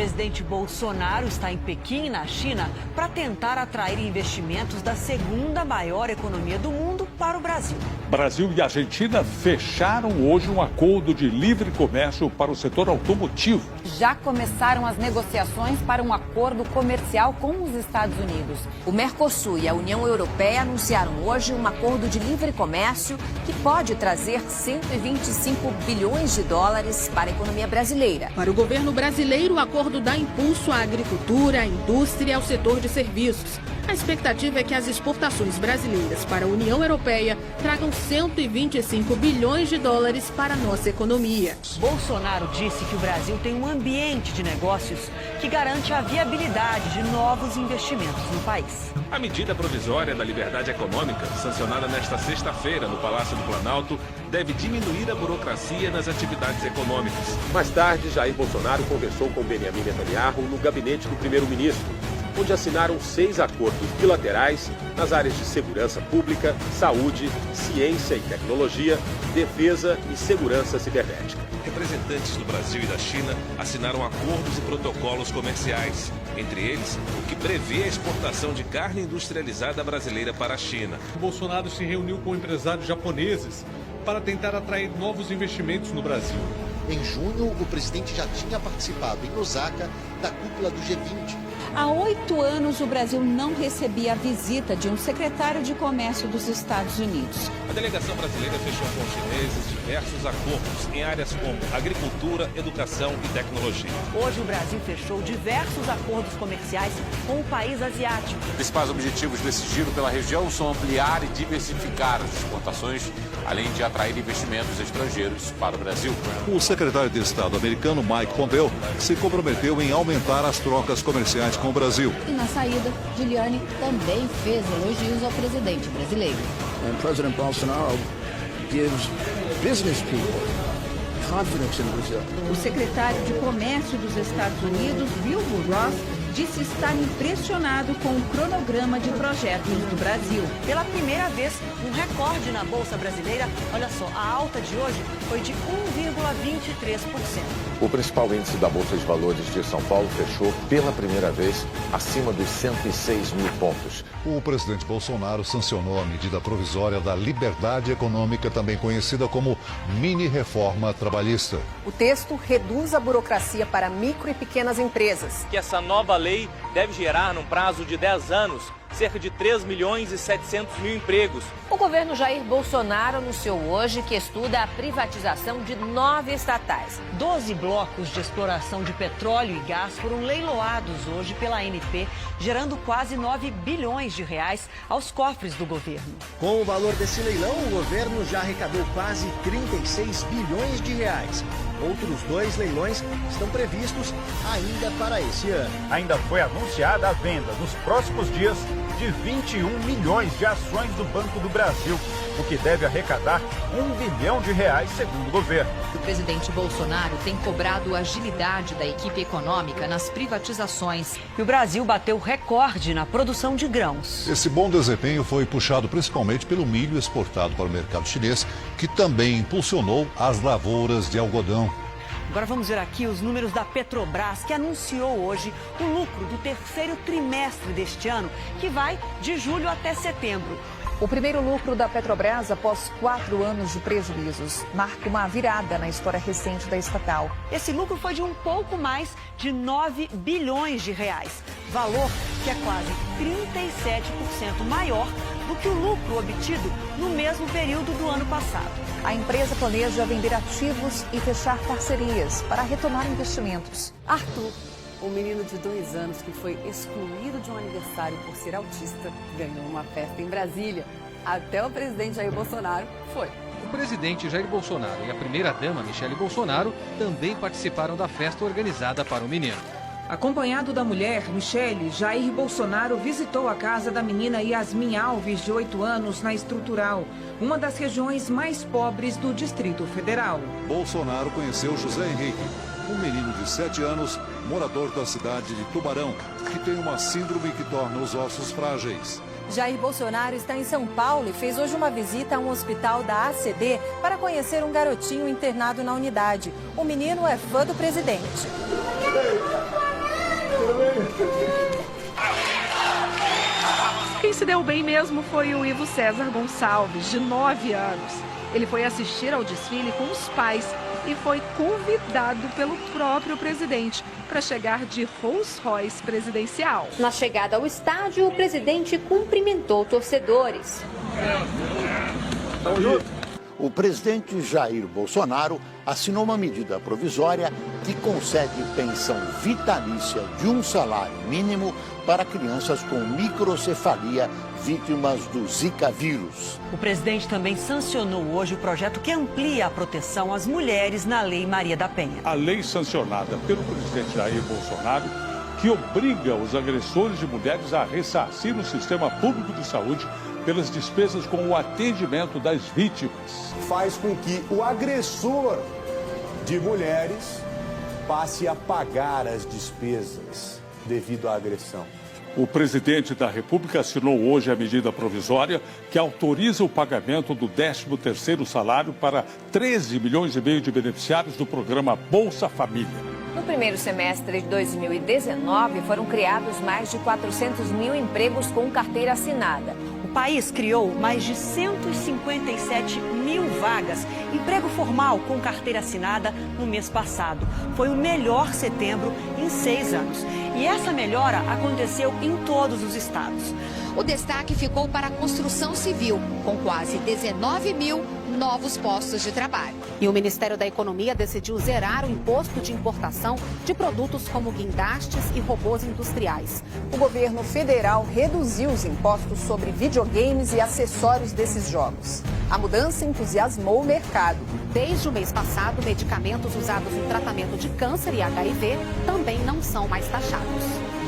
presidente Bolsonaro está em Pequim, na China, para tentar atrair investimentos da segunda maior economia do mundo para o Brasil. Brasil e Argentina fecharam hoje um acordo de livre comércio para o setor automotivo. Já começaram as negociações para um acordo comercial com os Estados Unidos. O Mercosul e a União Europeia anunciaram hoje um acordo de livre comércio que pode trazer 125 bilhões de dólares para a economia brasileira. Para o governo brasileiro, o acordo dá impulso à agricultura, à indústria e ao setor de serviços. A expectativa é que as exportações brasileiras para a União Europeia tragam 125 bilhões de dólares para a nossa economia. Bolsonaro disse que o Brasil tem um ambiente de negócios que garante a viabilidade de novos investimentos no país. A medida provisória da liberdade econômica, sancionada nesta sexta-feira no Palácio do Planalto, deve diminuir a burocracia nas atividades econômicas. Mais tarde, Jair Bolsonaro conversou com Benjamin Netanyahu no gabinete do primeiro-ministro, onde assinaram 6 acordos bilaterais nas áreas de segurança pública, saúde, ciência e tecnologia, defesa e segurança cibernética. Representantes do Brasil e da China assinaram acordos e protocolos comerciais, entre eles o que prevê a exportação de carne industrializada brasileira para a China. Bolsonaro se reuniu com empresários japoneses para tentar atrair novos investimentos no Brasil. Em junho, o presidente já tinha participado em Osaka da cúpula do G20. Há 8 anos, o Brasil não recebia a visita de um secretário de comércio dos Estados Unidos. A delegação brasileira fechou com os chineses diversos acordos em áreas como agricultura, educação e tecnologia. Hoje, o Brasil fechou diversos acordos comerciais com o país asiático. Os principais objetivos desse giro pela região são ampliar e diversificar as exportações, além de atrair investimentos estrangeiros para o Brasil. O secretário de Estado americano Mike Pompeo se comprometeu em aumentar as trocas comerciais com o Brasil. E na saída, Giuliani também fez elogios ao presidente brasileiro. And President Bolsonaro gives business people confidence in Brazil. O secretário de Comércio dos Estados Unidos, Wilbur Ross, disse estar impressionado com o cronograma de projetos do Brasil. Pela primeira vez, um recorde na Bolsa Brasileira. Olha só, a alta de hoje foi de 1,23%. O principal índice da Bolsa de Valores de São Paulo fechou pela primeira vez acima dos 106 mil pontos. O presidente Bolsonaro sancionou a medida provisória da liberdade econômica, também conhecida como mini-reforma trabalhista. O texto reduz a burocracia para micro e pequenas empresas. Que essa nova lei deve gerar, num prazo de 10 anos, cerca de 3 milhões e 700 mil empregos. O governo Jair Bolsonaro anunciou hoje que estuda a privatização de 9 estatais. 12 blocos de exploração de petróleo e gás foram leiloados hoje pela ANP, gerando quase 9 bilhões de reais aos cofres do governo. Com o valor desse leilão, o governo já arrecadou quase 36 bilhões de reais. Outros 2 leilões estão previstos ainda para esse ano. Ainda foi anunciada a venda nos próximos dias de 21 milhões de ações do Banco do Brasil, o que deve arrecadar 1 bilhão de reais, segundo o governo. O presidente Bolsonaro tem cobrado a agilidade da equipe econômica nas privatizações. E o Brasil bateu recorde na produção de grãos. Esse bom desempenho foi puxado principalmente pelo milho exportado para o mercado chinês, que também impulsionou as lavouras de algodão. Agora vamos ver aqui os números da Petrobras, que anunciou hoje o lucro do terceiro trimestre deste ano, que vai de julho até setembro. O primeiro lucro da Petrobras após 4 anos de prejuízos marca uma virada na história recente da estatal. Esse lucro foi de um pouco mais de 9 bilhões de reais, valor que é quase 37% maior do que o lucro obtido no mesmo período do ano passado. A empresa planeja vender ativos e fechar parcerias para retomar investimentos. Arthur, um menino de 2 anos que foi excluído de um aniversário por ser autista, ganhou uma festa em Brasília. Até o presidente Jair Bolsonaro foi. O presidente Jair Bolsonaro e a primeira-dama Michele Bolsonaro também participaram da festa organizada para o menino. Acompanhado da mulher, Michele, Jair Bolsonaro visitou a casa da menina Yasmin Alves, de 8 anos, na Estrutural, uma das regiões mais pobres do Distrito Federal. Bolsonaro conheceu José Henrique, um menino de 7 anos, morador da cidade de Tubarão, que tem uma síndrome que torna os ossos frágeis. Jair Bolsonaro está em São Paulo e fez hoje uma visita a um hospital da ACD para conhecer um garotinho internado na unidade. O menino é fã do presidente. se deu bem mesmo foi o Ivo César Gonçalves, de 9 anos. Ele foi assistir ao desfile com os pais e foi convidado pelo próprio presidente para chegar de Rolls Royce presidencial. Na chegada ao estádio, o presidente cumprimentou torcedores. O presidente Jair Bolsonaro assinou uma medida provisória que concede pensão vitalícia de um salário mínimo para crianças com microcefalia vítimas do Zika vírus. O presidente também sancionou hoje o projeto que amplia a proteção às mulheres na Lei Maria da Penha. A lei sancionada pelo presidente Jair Bolsonaro, que obriga os agressores de mulheres a ressarcir no sistema público de saúde pelas despesas com o atendimento das vítimas. Faz com que o agressor de mulheres passe a pagar as despesas devido à agressão. O presidente da República assinou hoje a medida provisória que autoriza o pagamento do 13º salário para 13 milhões e meio de beneficiários do programa Bolsa Família. No primeiro semestre de 2019, foram criados mais de 400 mil empregos com carteira assinada. O país criou mais de 157 mil vagas, emprego formal com carteira assinada no mês passado. Foi o melhor setembro em 6 anos. E essa melhora aconteceu em todos os estados. O destaque ficou para a construção civil, com quase 19 mil novos postos de trabalho. E o Ministério da Economia decidiu zerar o imposto de importação de produtos como guindastes e robôs industriais. O governo federal reduziu os impostos sobre videogames e acessórios desses jogos. A mudança entusiasmou o mercado. Desde o mês passado, medicamentos usados no tratamento de câncer e HIV também não são mais taxados.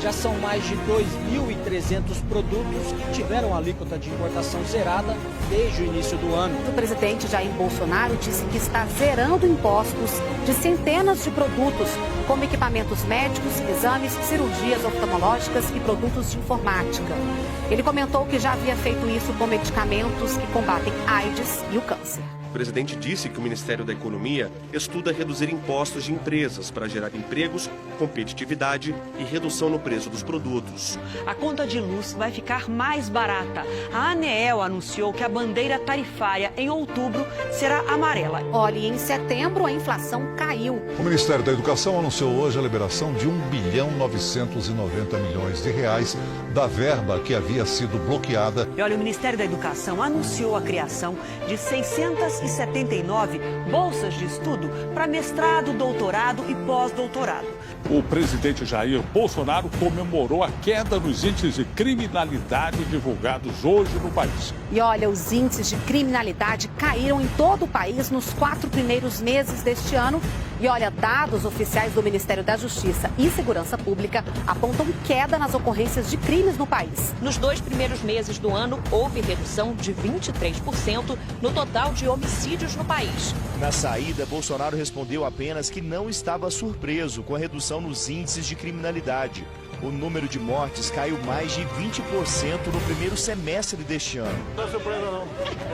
Já são mais de 2.300 produtos que tiveram a alíquota de importação zerada desde o início do ano. O presidente Jair Bolsonaro disse que está zerando impostos de centenas de produtos, como equipamentos médicos, exames, cirurgias oftalmológicas e produtos de informática. Ele comentou que já havia feito isso com medicamentos que combatem AIDS e o câncer. O presidente disse que o Ministério da Economia estuda reduzir impostos de empresas para gerar empregos, competitividade e redução no preço dos produtos. A conta de luz vai ficar mais barata. A ANEEL anunciou que a bandeira tarifária em outubro será amarela. Olha, em setembro a inflação caiu. O Ministério da Educação anunciou hoje a liberação de R$1.990 bilhões da verba que havia sido bloqueada. E olha, o Ministério da Educação anunciou a criação de 679 bolsas de estudo para mestrado, doutorado e pós-doutorado. O presidente Jair Bolsonaro comemorou a queda nos índices de criminalidade divulgados hoje no país. E olha, os índices de criminalidade caíram em todo o país nos 4 primeiros meses deste ano. E olha, dados oficiais do Ministério da Justiça e Segurança Pública apontam queda nas ocorrências de crimes no país. Nos 2 primeiros meses do ano, houve redução de 23% no total de homicídios no país. Na saída, Bolsonaro respondeu apenas que não estava surpreso com a redução nos índices de criminalidade. O número de mortes caiu mais de 20% no primeiro semestre deste ano. Não é surpresa, não.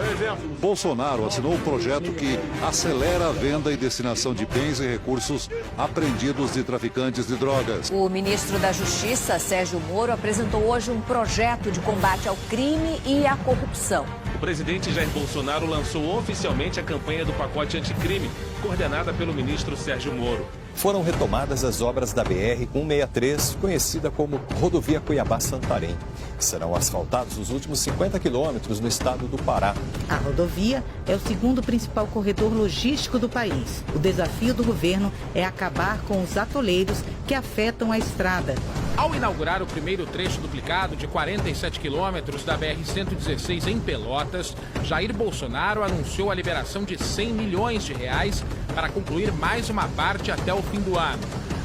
É exemplo. Bolsonaro assinou um projeto que acelera a venda e destinação de bens e recursos apreendidos de traficantes de drogas. O ministro da Justiça, Sérgio Moro, apresentou hoje um projeto de combate ao crime e à corrupção. O presidente Jair Bolsonaro lançou oficialmente a campanha do pacote anticrime, coordenada pelo ministro Sérgio Moro. Foram retomadas as obras da BR-163, conhecida como Rodovia Cuiabá-Santarém. Serão asfaltados os últimos 50 quilômetros no estado do Pará. A rodovia é o segundo principal corredor logístico do país. O desafio do governo é acabar com os atoleiros que afetam a estrada. Ao inaugurar o primeiro trecho duplicado de 47 quilômetros da BR-116 em Pelotas, Jair Bolsonaro anunciou a liberação de R$100 milhões para concluir mais uma parte até o fim do ano.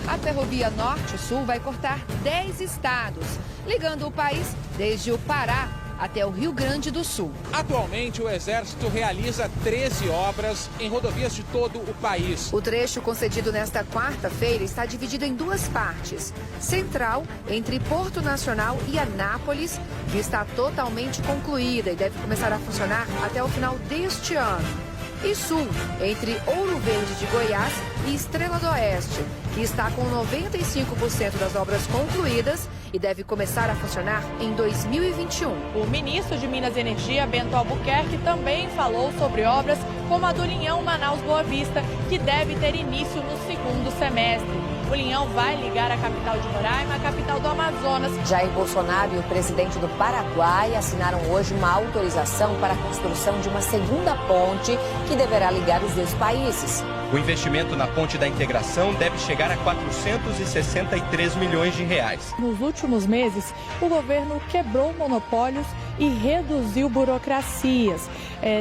A Ferrovia Norte-Sul vai cortar 10 estados, ligando o país desde o Pará até o Rio Grande do Sul. Atualmente, o Exército realiza 13 obras em rodovias de todo o país. O trecho concedido nesta quarta-feira está dividido em 2 partes. Central, entre Porto Nacional e Anápolis, que está totalmente concluída e deve começar a funcionar até o final deste ano. E Sul, entre Ouro Verde de Goiás e Estrela do Oeste, que está com 95% das obras concluídas e deve começar a funcionar em 2021. O ministro de Minas e Energia, Bento Albuquerque, também falou sobre obras como a do Linhão Manaus-Boa Vista, que deve ter início no segundo semestre. O Linhão vai ligar a capital de Roraima à capital do Amazonas. Jair Bolsonaro e o presidente do Paraguai assinaram hoje uma autorização para a construção de uma segunda ponte que deverá ligar os dois países. O investimento na ponte da integração deve chegar a 463 milhões de reais. Nos últimos meses, o governo quebrou monopólios e reduziu burocracias.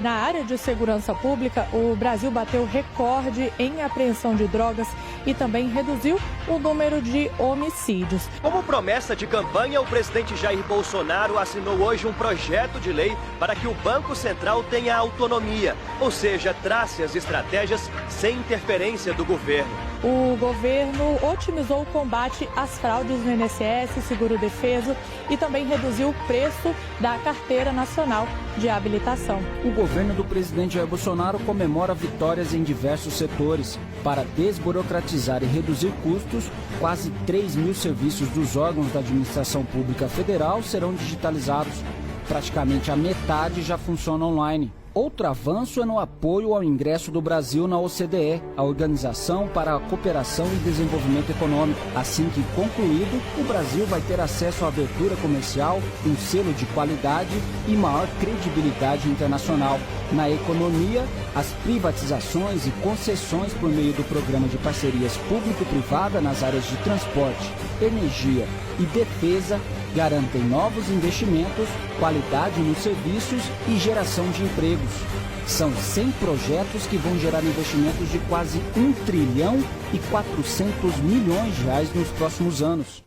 Na área de segurança pública, o Brasil bateu recorde em apreensão de drogas e também reduziu o número de homicídios. Como promessa de campanha, o presidente Jair Bolsonaro assinou hoje um projeto de lei para que o Banco Central tenha autonomia, ou seja, trace as estratégias sem interferência do governo. O governo otimizou o combate às fraudes no INSS, seguro-defeso e também reduziu o preço da Carteira Nacional de Habilitação. O governo do presidente Jair Bolsonaro comemora vitórias em diversos setores. Para desburocratizar e reduzir custos, quase 3 mil serviços dos órgãos da administração pública federal serão digitalizados. Praticamente a metade já funciona online. Outro avanço é no apoio ao ingresso do Brasil na OCDE, a Organização para a Cooperação e Desenvolvimento Econômico. Assim que concluído, o Brasil vai ter acesso à abertura comercial, um selo de qualidade e maior credibilidade internacional. Na economia, as privatizações e concessões por meio do Programa de Parcerias Público-Privada nas áreas de transporte, energia e defesa garantem novos investimentos, qualidade nos serviços e geração de empregos. São 100 projetos que vão gerar investimentos de quase 1 trilhão e 400 milhões de reais nos próximos anos.